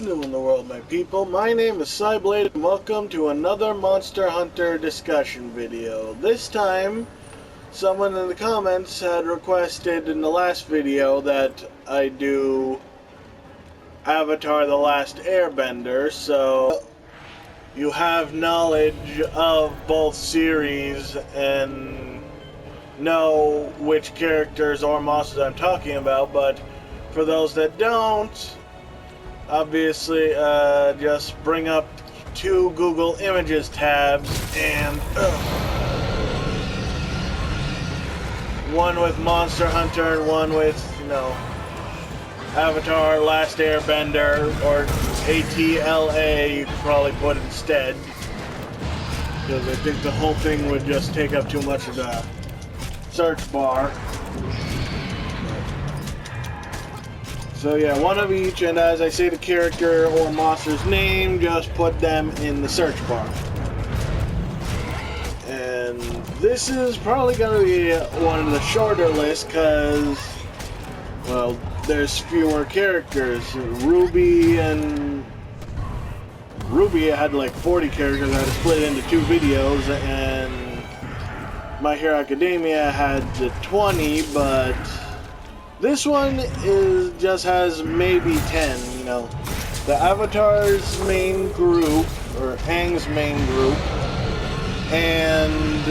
New in the world, my people. My name is Cyblade, and welcome to another Monster Hunter discussion video. This time, someone in the comments had requested in the last video that I do Avatar: The Last Airbender, so you have knowledge of both series and know which characters or monsters I'm talking about, but for those that don't, obviously, just bring up two Google Images tabs and one with Monster Hunter and one with, Avatar, Last Airbender, or ATLA, you could probably put instead. Because I think the whole thing would just take up too much of the search bar. So yeah, one of each, and as I say the character or monster's name, just put them in the search bar. And this is probably going to be one of the shorter lists because, well, there's fewer characters. Ruby had like 40 characters. I had to split it into two videos, and My Hero Academia had 20, but this one just has maybe 10, The Avatar's main group, or Aang's main group, and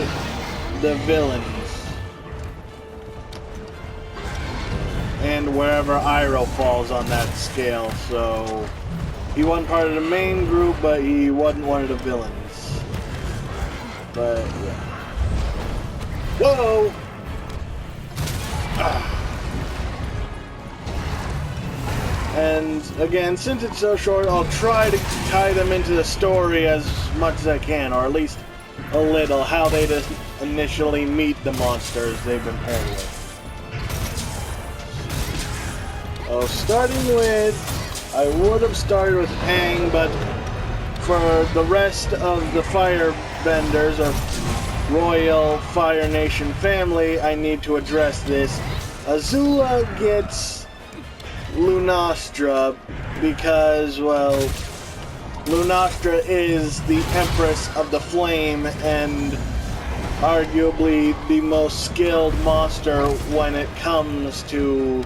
the villains. And wherever Iroh falls on that scale, so he wasn't part of the main group, but he wasn't one of the villains. But, yeah. Whoa! And again, since it's so short, I'll try to tie them into the story as much as I can, or at least a little, how they just initially meet the monsters they've been paired with. Oh, starting with, I would have started with Aang, but for the rest of the Firebenders, or Royal Fire Nation family, I need to address this. Azula gets Lunastra because, well, Lunastra is the Empress of the Flame and arguably the most skilled monster when it comes to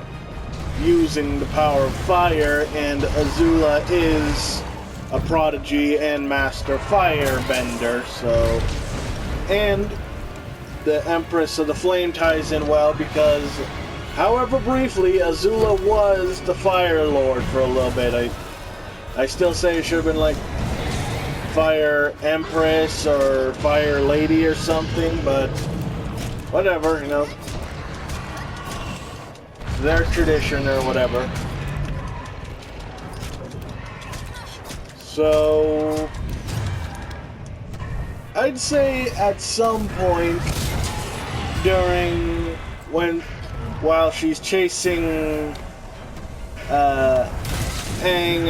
using the power of fire, and Azula is a prodigy and master firebender, so... And the Empress of the Flame ties in well because, however briefly, Azula was the Fire Lord for a little bit. I still say it should have been like Fire Empress or Fire Lady or something, but whatever, their tradition or whatever. So I'd say at some point while she's chasing Aang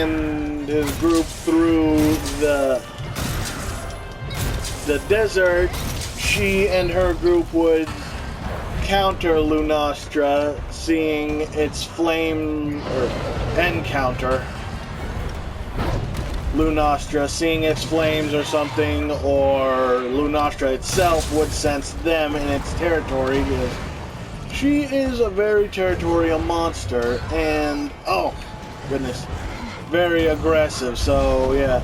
and his group through the desert, she and her group would counter Lunastra, seeing its flame, or encounter Lunastra, seeing its flames or something, or Lunastra itself would sense them in its territory, because she is a very territorial monster, and, oh, goodness, very aggressive, so, yeah.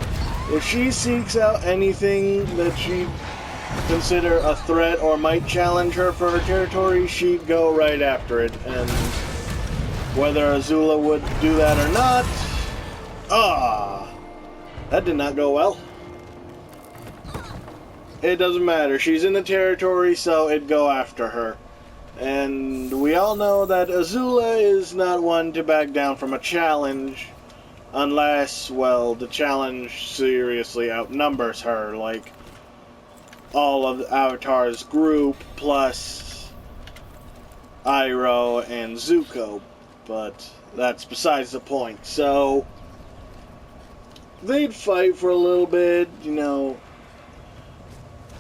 If she seeks out anything that she'd consider a threat or might challenge her for her territory, she'd go right after it, and whether Azula would do that or not, that did not go well. It doesn't matter. She's in the territory, so it'd go after her. And we all know that Azula is not one to back down from a challenge unless, well, the challenge seriously outnumbers her, like all of Avatar's group plus Iroh and Zuko. But that's besides the point. So they'd fight for a little bit,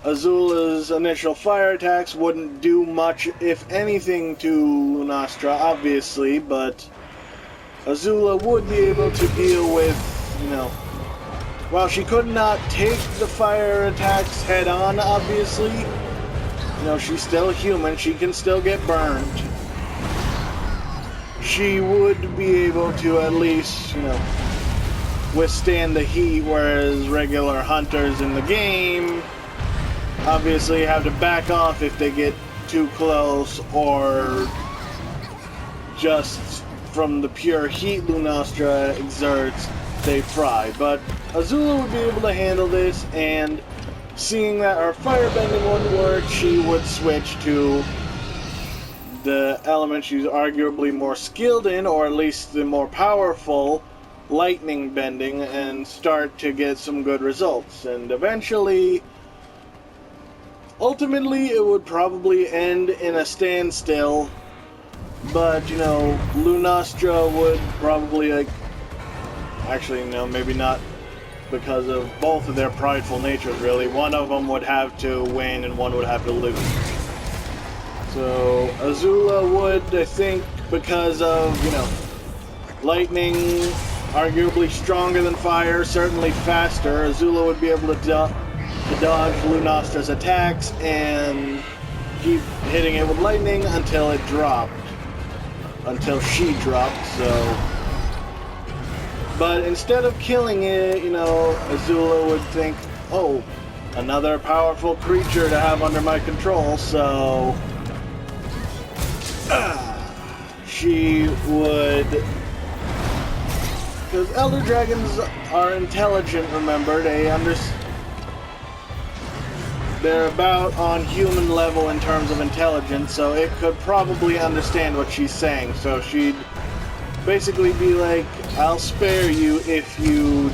Azula's initial fire attacks wouldn't do much, if anything, to Lunastra, obviously, but Azula would be able to deal with you know, while she could not take the fire attacks head on, obviously, you know, she's still human. She can still get burned. She would be able to at least, you know, withstand the heat, whereas regular hunters in the game obviously have to back off if they get too close, or just from the pure heat Lunastra exerts, they fry. But Azula would be able to handle this, and seeing that our firebending wouldn't work, she would switch to the element she's arguably more skilled in, or at least the more powerful, lightning bending, and start to get some good results. And eventually, ultimately, it would probably end in a standstill, but, you know, Lunastra would probably, like, actually, no, maybe not, because of both of their prideful natures, really. One of them would have to win, and one would have to lose. So, Azula would, I think, because of, you know, lightning, arguably stronger than fire, certainly faster, Azula would be able to dodge Lunastra's attacks and keep hitting it with lightning until it dropped. Until she dropped, so... But instead of killing it, you know, Azula would think, oh, another powerful creature to have under my control, so... she would... Because Elder Dragons are intelligent, remember, they're about on human level in terms of intelligence, so it could probably understand what she's saying. So she'd basically be like, I'll spare you if you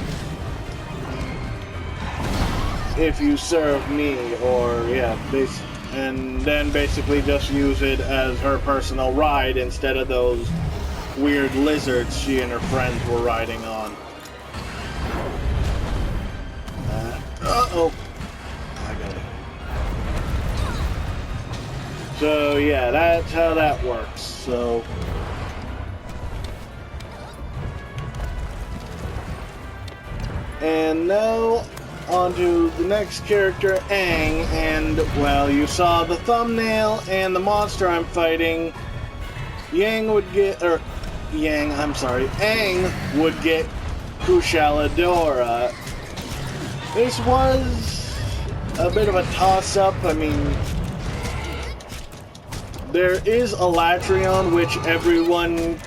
serve me, or yeah, and then basically just use it as her personal ride instead of those weird lizards she and her friends were riding on. Uh-oh. I got it. So yeah, that's how that works. So and now on to the next character, Aang, and well, you saw the thumbnail and the monster I'm fighting. Aang would get Kushaladora. This was a bit of a toss-up. I mean, there is Alatreon, which everyone,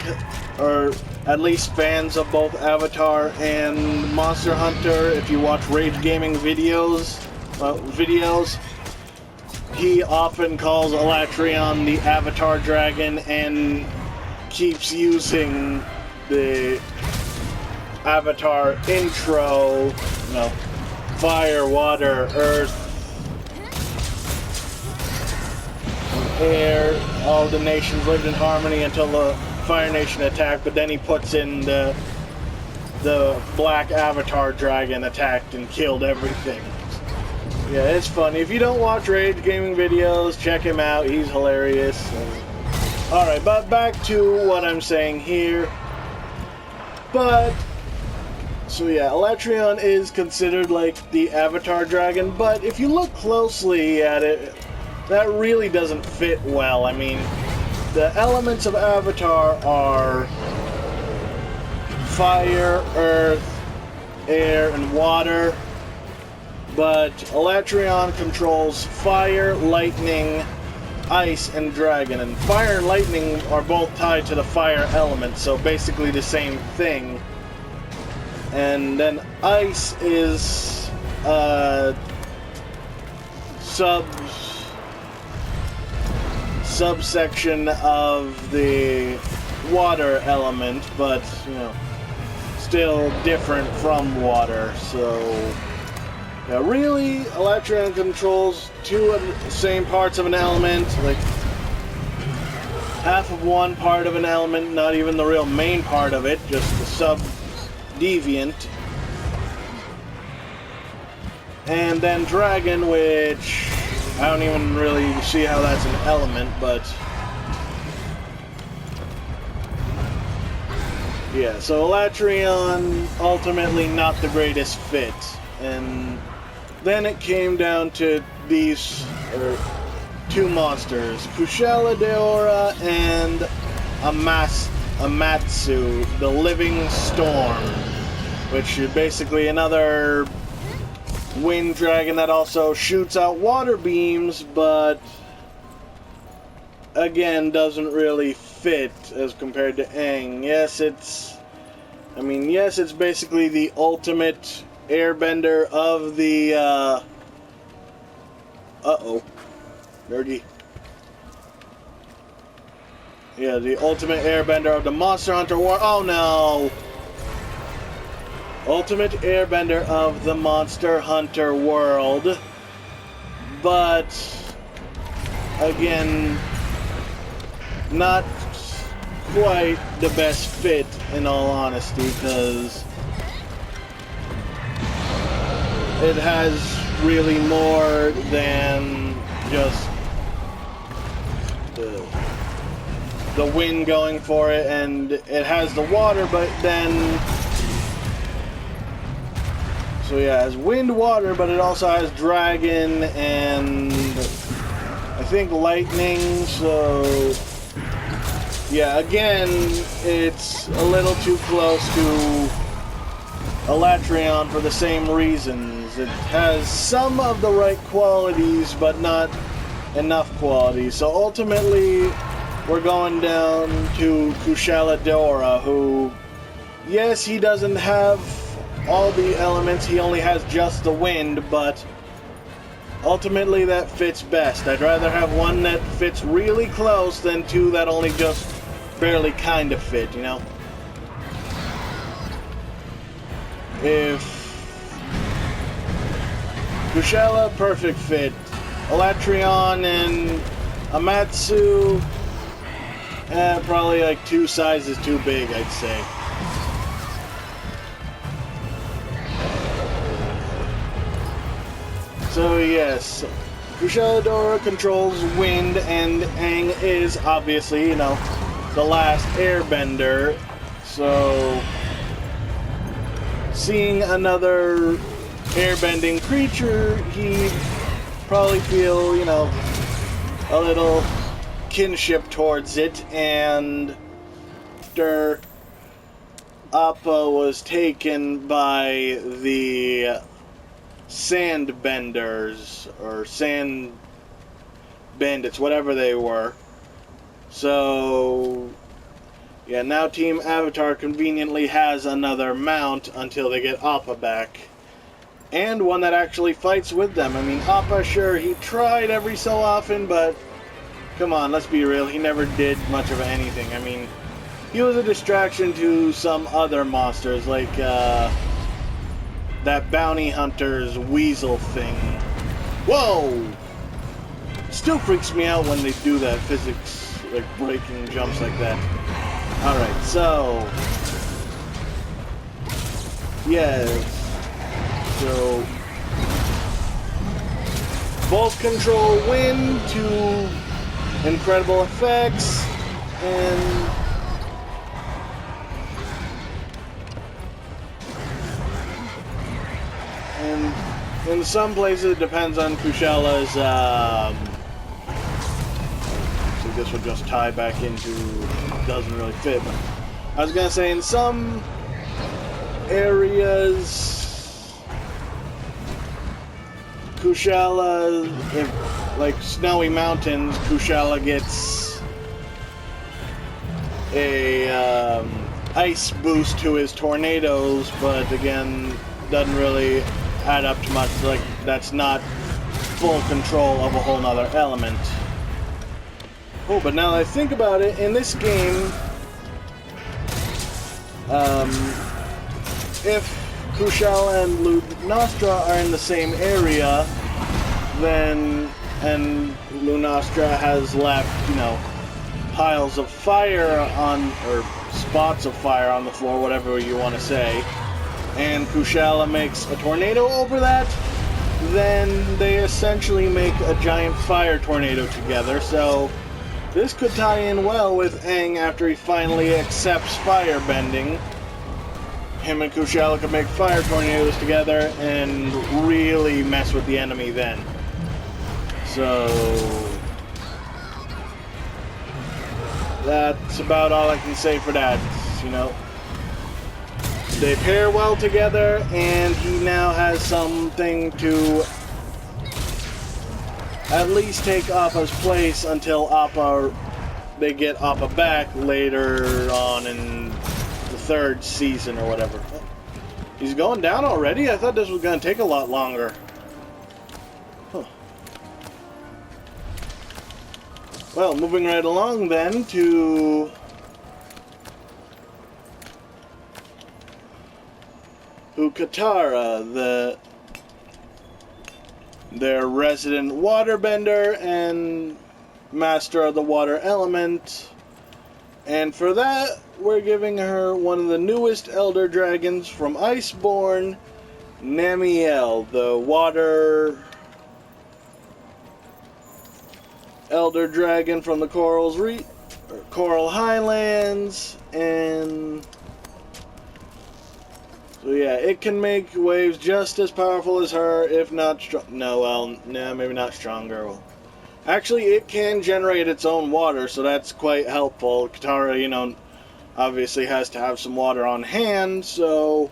or at least fans of both Avatar and Monster Hunter, if you watch Rage Gaming videos, he often calls Alatreon the Avatar Dragon and keeps using the Avatar intro, you know, fire, water, earth, air, all the nations lived in harmony until the Fire Nation attacked, but then he puts in the black Avatar Dragon attacked and killed everything. Yeah, it's funny. If you don't watch Rage Gaming videos, check him out. He's hilarious. Alright, but back to what I'm saying here. So yeah, Alatreon is considered like the Avatar Dragon, but if you look closely at it, that really doesn't fit well. I mean, the elements of Avatar are fire, earth, air, and water. But Alatreon controls fire, lightning, ice, and dragon. And fire and lightning are both tied to the fire element, so basically the same thing. And then ice is subsection of the water element, but, you know, still different from water, so... Now, really, Alatreon controls two of the same parts of an element, like half of one part of an element, not even the real main part of it, just the sub-deviant. And then Dragon, which I don't even really see how that's an element, but... Yeah, so Elatrion, ultimately not the greatest fit. And then it came down to these two monsters, Kushala Deora and Amatsu, the Living Storm, which is basically another wind dragon that also shoots out water beams, but again doesn't really fit as compared to Aang. Yes, it's basically the ultimate airbender of the nerdy. Yeah, the ultimate airbender of the Monster Hunter War. Oh no! Ultimate airbender of the Monster Hunter world. But again, not quite the best fit, in all honesty, because it has really more than just the wind going for it, and it has the water, but then so yeah, it has wind, water, but it also has dragon and I think lightning, so yeah, again, it's a little too close to Elatrion for the same reasons. It has some of the right qualities, but not enough qualities. So ultimately, we're going down to Kushala Deora, who, yes, he doesn't have all the elements, he only has just the wind, but ultimately that fits best. I'd rather have one that fits really close than two that only just barely kind of fit, you know? If Kushala, perfect fit. Elatrion and Amatsu, probably like 2 sizes too big, I'd say. So yes, Kushala Deora controls wind, and Aang is obviously, you know, the last airbender. So seeing another airbending creature, he'd probably feel, you know, a little kinship towards it, and after Appa was taken by the Sandbenders, or Sand Bandits, whatever they were. So yeah, now Team Avatar conveniently has another mount until they get Appa back. And one that actually fights with them. I mean, Appa, sure, he tried every so often, but come on, let's be real, he never did much of anything. I mean, he was a distraction to some other monsters, like that bounty hunter's weasel thing. Whoa! Still freaks me out when they do that physics, like breaking jumps like that. Alright, so yes. So both control wind to incredible effects, and in some places it depends on Kushala's, so this would just tie back into, doesn't really fit, but I was gonna say in some areas Kushala, like snowy mountains, Kushala gets a ice boost to his tornadoes, but again, doesn't really add up to much. Like, that's not full control of a whole nother element. Oh, but now that I think about it, in this game, if Kushala and Lunastra are in the same area, then, and Lunastra has left, you know, piles of fire on, or spots of fire on the floor, whatever you want to say, and Kushala makes a tornado over that, then they essentially make a giant fire tornado together. So This could tie in well with Aang after he finally accepts firebending. Him and Kushala could make fire tornadoes together and really mess with the enemy then. So that's about all I can say for that. You know, they pair well together, and he now has something to at least take Appa's place until they get Appa back later on in the 3rd season or whatever. He's going down already? I thought this was going to take a lot longer. Huh. Well, moving right along then to Katara, their resident waterbender and master of the water element. And for that, we're giving her one of the newest Elder Dragons from Iceborne, Namiel, the water Elder Dragon from the Coral Highlands, and so yeah, it can make waves just as powerful as her, if not maybe not stronger. Well, actually, it can generate its own water, so that's quite helpful. Katara, you know, obviously has to have some water on hand, so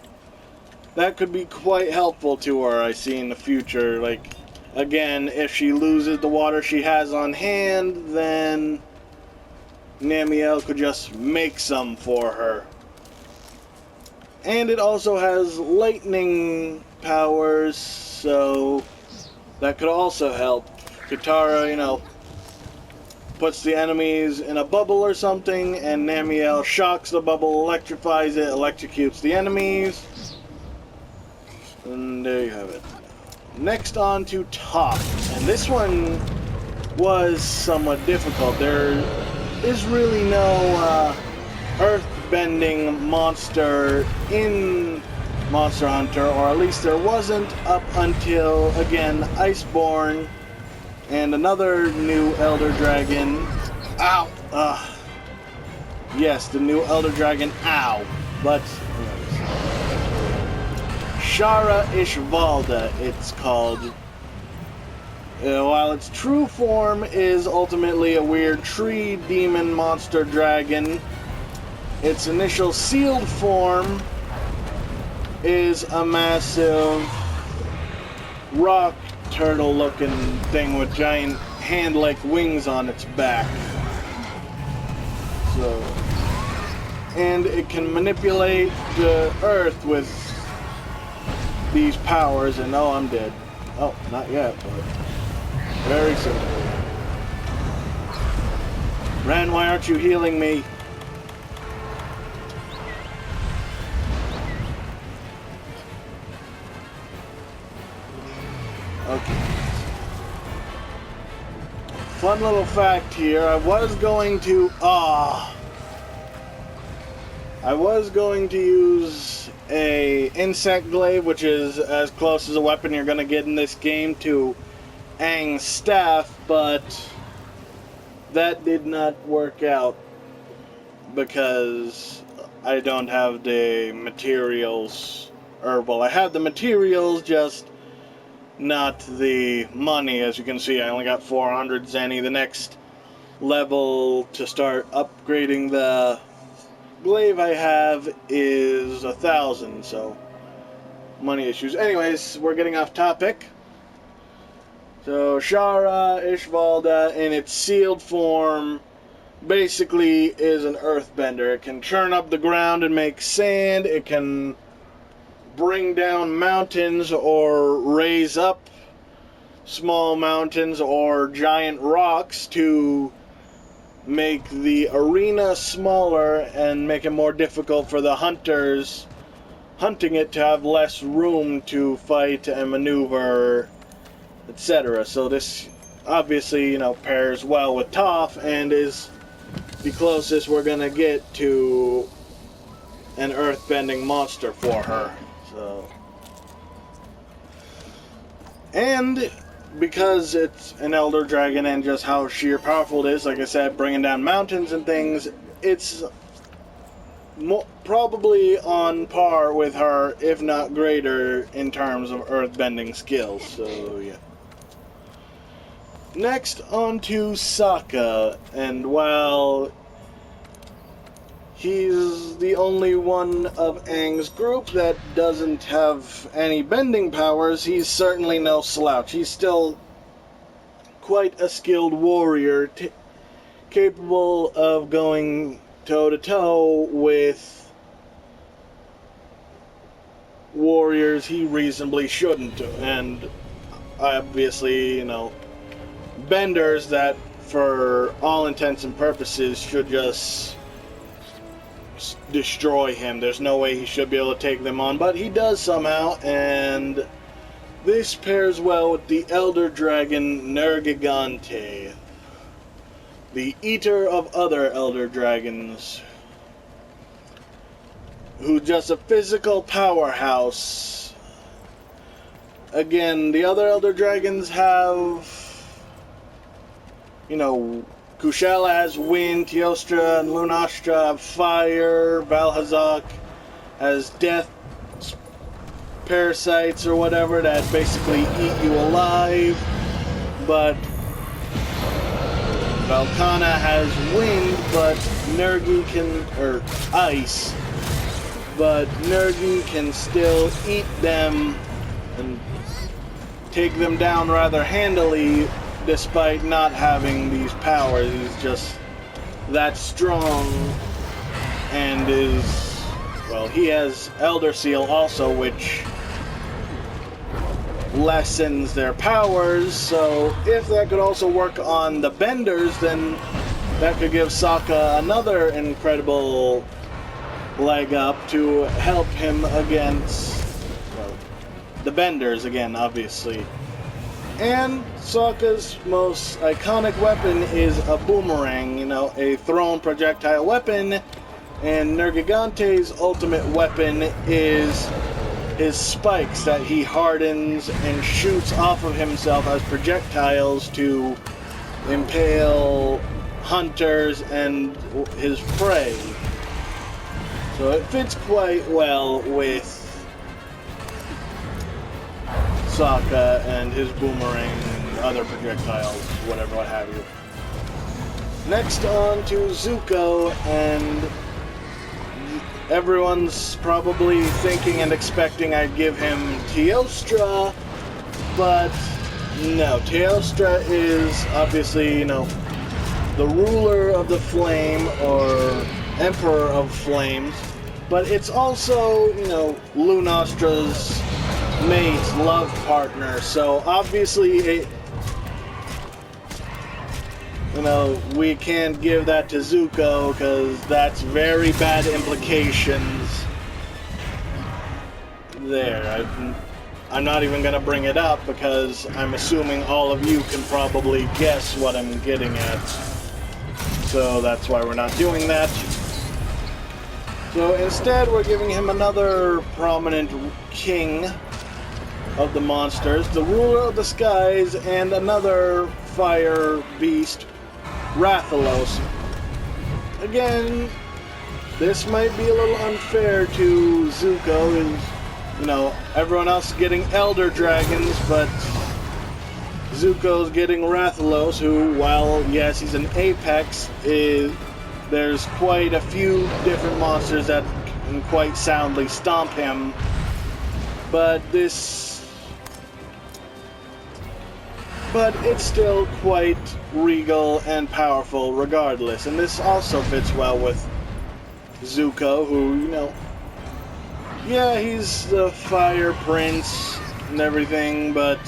that could be quite helpful to her, I see in the future. Like, again, if she loses the water she has on hand, then Namiel could just make some for her. And it also has lightning powers, so that could also help. Katara, you know, puts the enemies in a bubble or something, and Namiel shocks the bubble, electrifies it, electrocutes the enemies. And there you have it. Next on to Toph. And this one was somewhat difficult. There is really no earth-bending monster in Monster Hunter, or at least there wasn't up until, again, Iceborne and another new Elder Dragon. Ow! Yes, the new Elder Dragon, ow! But Shara Ishvalda, it's called. While its true form is ultimately a weird tree demon monster dragon, its initial sealed form is a massive rock turtle looking thing with giant hand-like wings on its back. So, and it can manipulate the earth with these powers, and oh, I'm dead. Oh, not yet, but very soon. Ren, why aren't you healing me? Okay. Fun little fact here, I was going to use a insect glaive, which is as close as a weapon you're going to get in this game, to Aang's staff, but that did not work out because I don't have the materials, or well, I have the materials, just not the money. As you can see, I only got 400 zenny. The next level to start upgrading the glaive I have is 1,000, so money issues. Anyways, we're getting off topic. So Shara Ishvalda in its sealed form basically is an earthbender. It can churn up the ground and make sand. It can bring down mountains or raise up small mountains or giant rocks to make the arena smaller and make it more difficult for the hunters hunting it to have less room to fight and maneuver, etc. So this obviously, you know, pairs well with Toph and is the closest we're gonna get to an earthbending monster for her. So, and because it's an Elder Dragon and just how sheer powerful it is, like I said, bringing down mountains and things, it's probably on par with her, if not greater, in terms of earthbending skills, so yeah. Next, on to Sokka, and while he's the only one of Aang's group that doesn't have any bending powers, he's certainly no slouch. He's still quite a skilled warrior, capable of going toe-to-toe with warriors he reasonably shouldn't. And obviously, you know, benders that, for all intents and purposes, should just destroy him. There's no way he should be able to take them on, but he does somehow, and this pairs well with the Elder Dragon Nergigante, the eater of other Elder Dragons, who's just a physical powerhouse. Again, the other Elder Dragons have, you know, Kushala has wind, Teostra and Lunastra have fire, Valhazak has death parasites or whatever that basically eat you alive, but Valkana has wind, but Nergi can, or ice, but Nergi can still eat them and take them down rather handily, despite not having these powers. He's just that strong, and is, well, he has Elder Seal also, which lessens their powers, so if that could also work on the benders, then that could give Sokka another incredible leg up to help him against, well, the benders again, obviously. And Sokka's most iconic weapon is a boomerang, you know, a thrown projectile weapon, and Nergigante's ultimate weapon is his spikes that he hardens and shoots off of himself as projectiles to impale hunters and his prey. So it fits quite well with Sokka and his boomerang and other projectiles, whatever, what have you. Next on to Zuko, and everyone's probably thinking and expecting I'd give him Teostra, but no. Teostra is obviously, you know, the ruler of the flame, or emperor of flames, but it's also, you know, Lunastra's mate, love partner, so obviously you know, we can't give that to Zuko, because that's very bad implications there. I'm not even going to bring it up, because I'm assuming all of you can probably guess what I'm getting at. So that's why we're not doing that. So instead, we're giving him another prominent king of the monsters, the ruler of the skies, and another fire beast, Rathalos. Again, this might be a little unfair to Zuko, is, you know, everyone else is getting Elder Dragons, but Zuko's getting Rathalos, who, while yes, he's an apex, there's quite a few different monsters that can quite soundly stomp him. But it's still quite regal and powerful regardless. And this also fits well with Zuko, who, you know, yeah, he's the fire prince and everything, but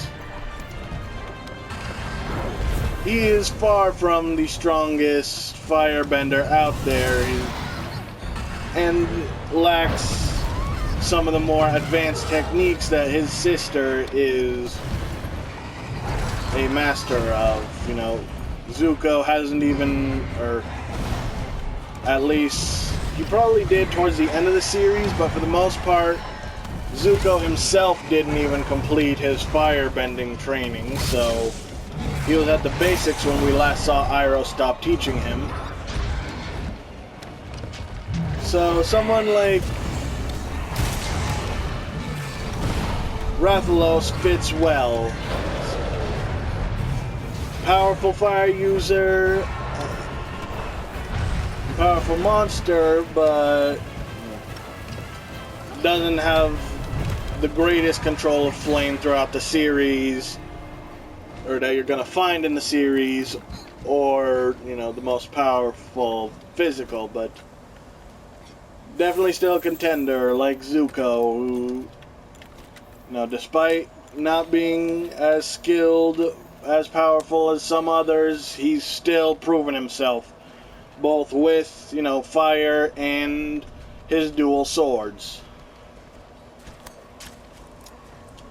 he is far from the strongest firebender out there, and lacks some of the more advanced techniques that his sister is a master of. You know, Zuko hasn't even, or at least he probably did towards the end of the series, but for the most part, Zuko himself didn't even complete his firebending training, so he was at the basics when we last saw Iroh stop teaching him. So someone like Rathalos fits well. Powerful fire user, powerful monster, but doesn't have the greatest control of flame throughout the series, or that you're gonna find in the series, or, you know, the most powerful physical, but definitely still a contender like Zuko, who, you know, despite not being as skilled, as powerful as some others, he's still proven himself, both with, you know, fire and his dual swords.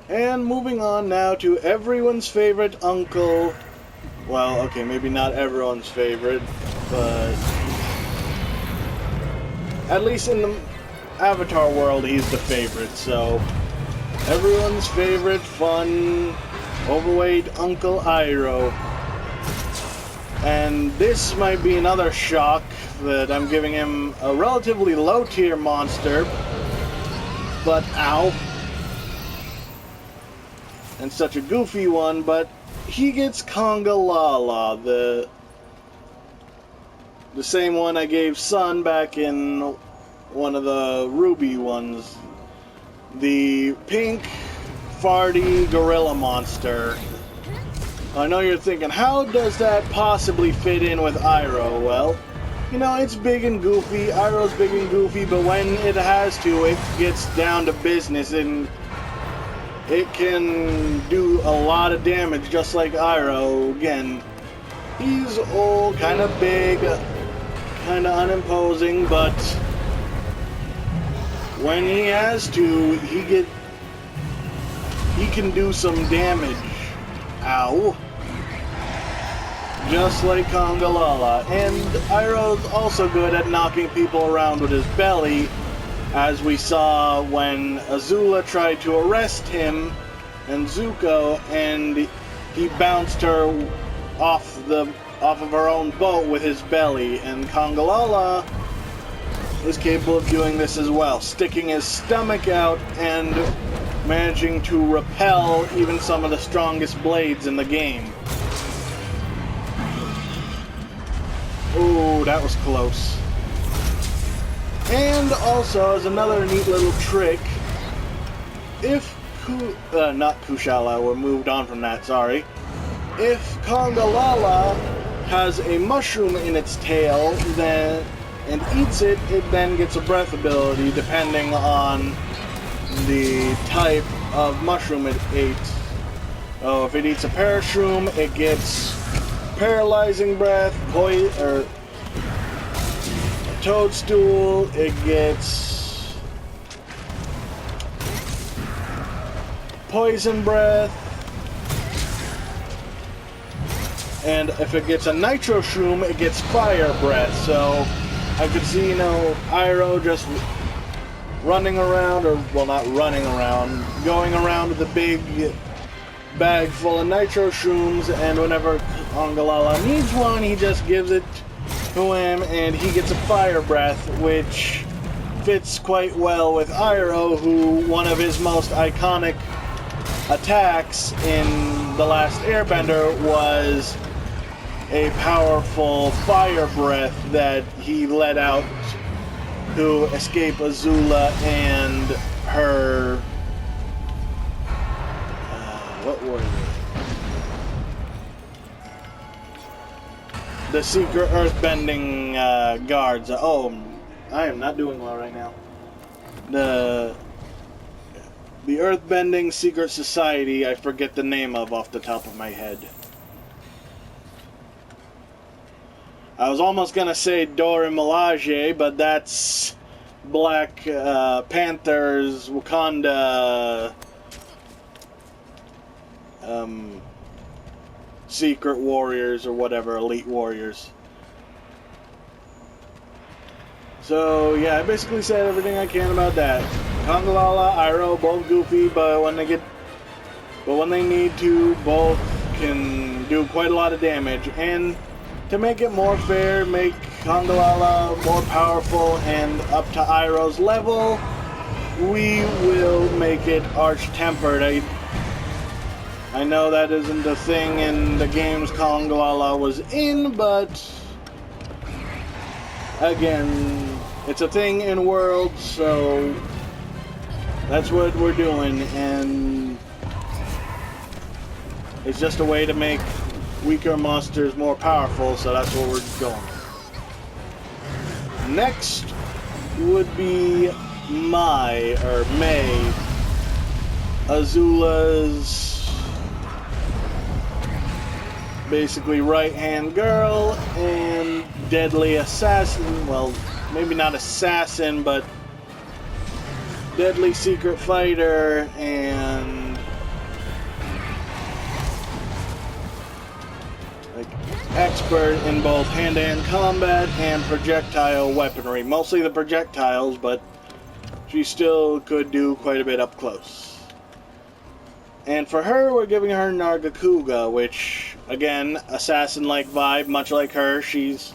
And moving on now to everyone's favorite uncle. Well, okay, maybe not everyone's favorite, but at least in the Avatar world, he's the favorite, so everyone's favorite, fun, overweight Uncle Iroh. And this might be another shock that I'm giving him a relatively low-tier monster, but ow. And such a goofy one, but he gets Conga Lala, the same one I gave Sun back in one of the Ruby ones. The pink, farty gorilla monster. I know you're thinking, how does that possibly fit in with Iroh? Well, you know, it's big and goofy. Iroh's big and goofy, but when it has to, it gets down to business, and it can do a lot of damage, just like Iroh. Again, he's old, kind of big, kind of unimposing, but when he has to, he can do some damage. Ow. Just like Conga Lala. And Iroh's also good at knocking people around with his belly, as we saw when Azula tried to arrest him and Zuko, and he bounced her off of her own boat with his belly. And Conga Lala is capable of doing this as well, sticking his stomach out and managing to repel even some of the strongest blades in the game. Ooh, that was close. And also, as another neat little trick, if not Kushala, we're moved on from that, sorry. If Conga Lala has a mushroom in its tail, then and eats it, it then gets a breath ability depending on the type of mushroom it ate. Oh, if it eats a parashroom, it gets paralyzing breath, or a toadstool, it gets poison breath, and if it gets a nitro shroom, it gets fire breath. So I could see, you know, Iroh just running around, or, well, not running around, going around with a big bag full of nitro shrooms, and whenever Conga Lala needs one, he just gives it to him, and he gets a fire breath, which fits quite well with Iroh, who one of his most iconic attacks in The Last Airbender was a powerful fire breath that he let out to escape Azula and her... what were they? The secret earthbending guards. Oh, I am not doing well right now. The earthbending secret society, I forget the name of off the top of my head. I was almost gonna say Dora Milaje, but that's Black Panther's Wakanda secret warriors, or whatever, elite warriors. So yeah, I basically said everything I can about that. Kongalala, Iroh, both goofy, but when they need to, both can do quite a lot of damage. And to make it more fair, make Kongalala more powerful and up to Iroh's level, we will make it arch-tempered. I know that isn't a thing in the games Kongalala was in, but again, it's a thing in Worlds, so that's what we're doing, and it's just a way to make weaker monsters more powerful, so that's what we're going with. Next would be May, Azula's basically right-hand girl and deadly assassin. Well, maybe not assassin, but deadly secret fighter and like expert in both hand-to-hand combat and projectile weaponry. Mostly the projectiles, but she still could do quite a bit up close. And for her, we're giving her Naga Kouga, which, again, assassin-like vibe, much like her. She's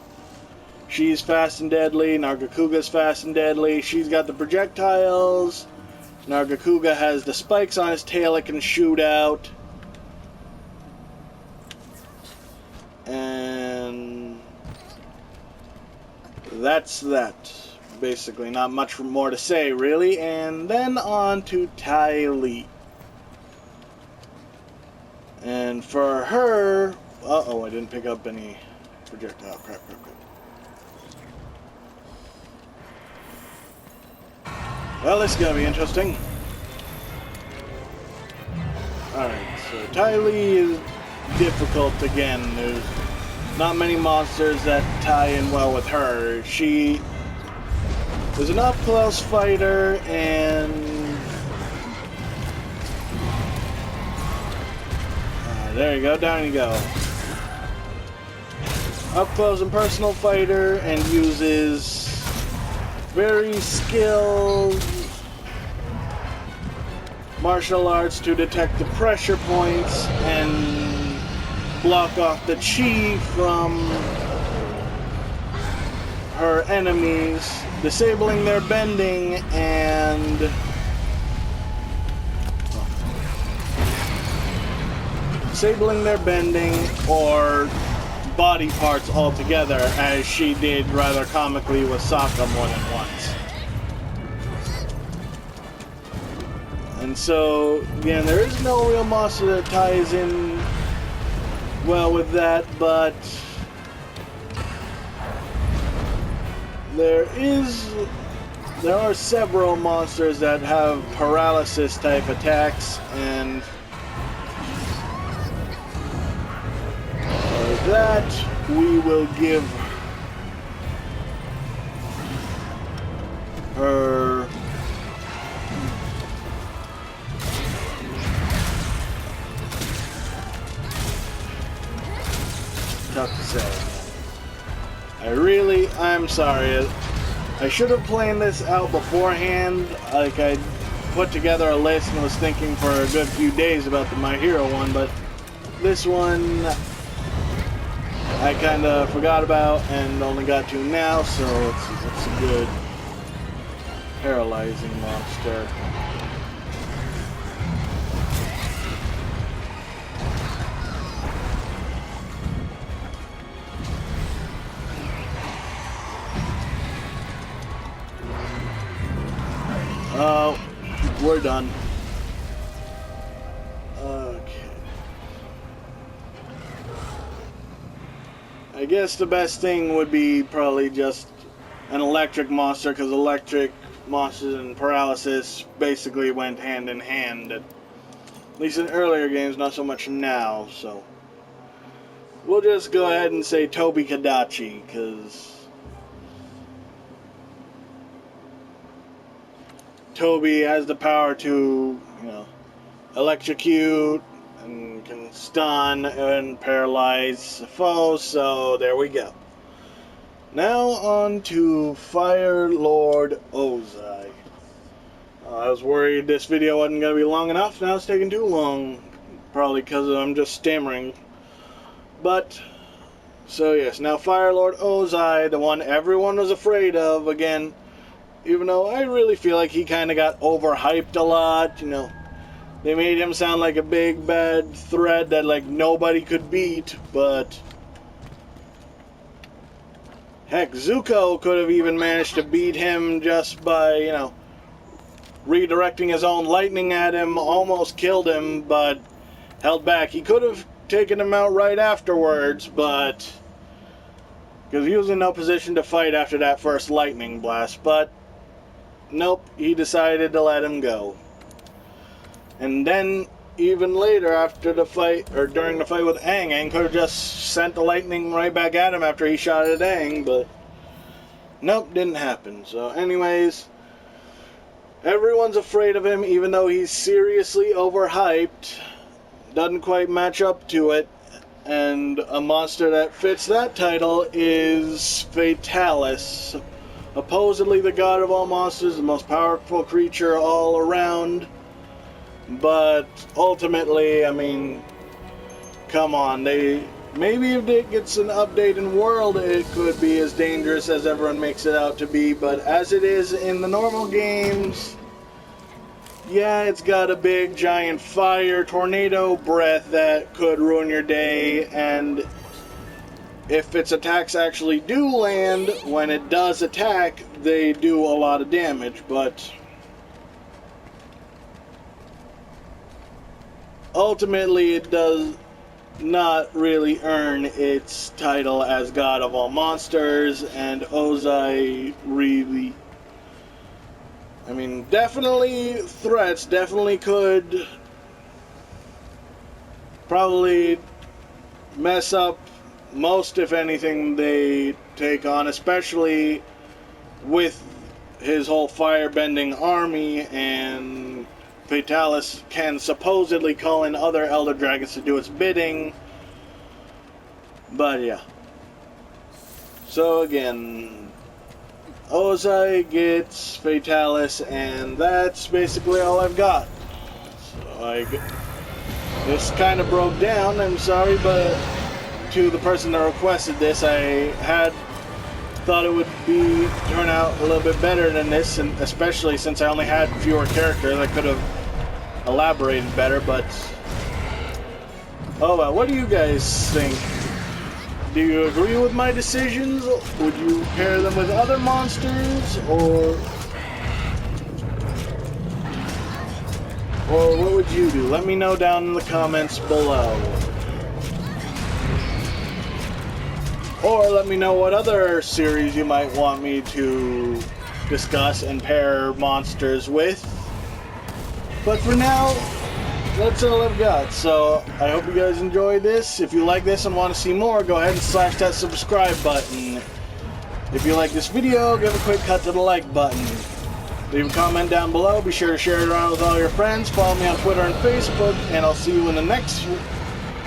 fast and deadly. Naga Kouga's fast and deadly. She's got the projectiles. Naga Kouga has the spikes on his tail it can shoot out. And that's that. Basically, not much more to say, really. And then on to Ty Lee. And for her... Uh-oh, I didn't pick up any projectile. Crap. Well, this is going to be interesting. Alright, so Ty Lee is difficult again. There's not many monsters that tie in well with her. She is an up-close fighter, and... there you go, down you go. Up close and personal fighter, and uses very skilled martial arts to detect the pressure points and block off the chi from her enemies, disabling their bending and disabling their bending or body parts altogether, as she did rather comically with Sokka more than once. And so, again, there is no real monster that ties in well with that, but there are several monsters that have paralysis type attacks, and that we will give her tough to say. I'm sorry. I should have planned this out beforehand. Like, I put together a list and was thinking for a good few days about the My Hero one, but this one I kind of forgot about and only got to now, so it's a good paralyzing monster. We're done. Okay. I guess the best thing would be probably just an electric monster, because electric monsters and paralysis basically went hand in hand. At least in earlier games, not so much now, so we'll just go ahead and say Tobi Kadachi, because Tobi has the power to, electrocute and can stun and paralyze a foe, so there we go. Now on to Fire Lord Ozai. I was worried this video wasn't going to be long enough. Now it's taking too long. Probably because I'm just stammering. But, so yes, now Fire Lord Ozai, the one everyone was afraid of, again, even though I really feel like he kind of got overhyped a lot, you know. They made him sound like a big bad threat that like nobody could beat, but heck, Zuko could have even managed to beat him just by, you know, redirecting his own lightning at him, almost killed him, but held back. He could have taken him out right afterwards, but because he was in no position to fight after that first lightning blast, but nope, he decided to let him go. And then, even later, after the fight, or during the fight with Aang, Aang could have just sent the lightning right back at him after he shot at Aang, but nope, didn't happen. So anyways, everyone's afraid of him, even though he's seriously overhyped. Doesn't quite match up to it. And a monster that fits that title is Fatalis. Supposedly the god of all monsters, the most powerful creature all around. But ultimately, I mean, come on, maybe if it gets an update in World, it could be as dangerous as everyone makes it out to be, but as it is in the normal games, yeah, it's got a big giant fire tornado breath that could ruin your day, and if its attacks actually do land, when it does attack, they do a lot of damage, but ultimately, it does not really earn its title as God of all monsters, and Ozai really, I mean, definitely threats, definitely could probably mess up most, if anything, they take on, especially with his whole firebending army, and Fatalis can supposedly call in other Elder Dragons to do its bidding. But yeah. So again, Ozai gets Fatalis, and that's basically all I've got. So this kind of broke down, I'm sorry, but to the person that requested this, I had thought it would turn out a little bit better than this, and especially since I only had fewer characters, I could have elaborated better, but oh well. What do you guys think? Do you agree with my decisions? Would you pair them with other monsters, or what would you do? Let me know down in the comments below. Or let me know what other series you might want me to discuss and pair monsters with. But for now, that's all I've got. So I hope you guys enjoyed this. If you like this and want to see more, go ahead and slash that subscribe button. If you like this video, give a quick cut to the like button. Leave a comment down below. Be sure to share it around with all your friends. Follow me on Twitter and Facebook. And I'll see you in the next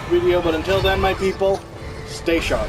video. But until then, my people, stay sharp.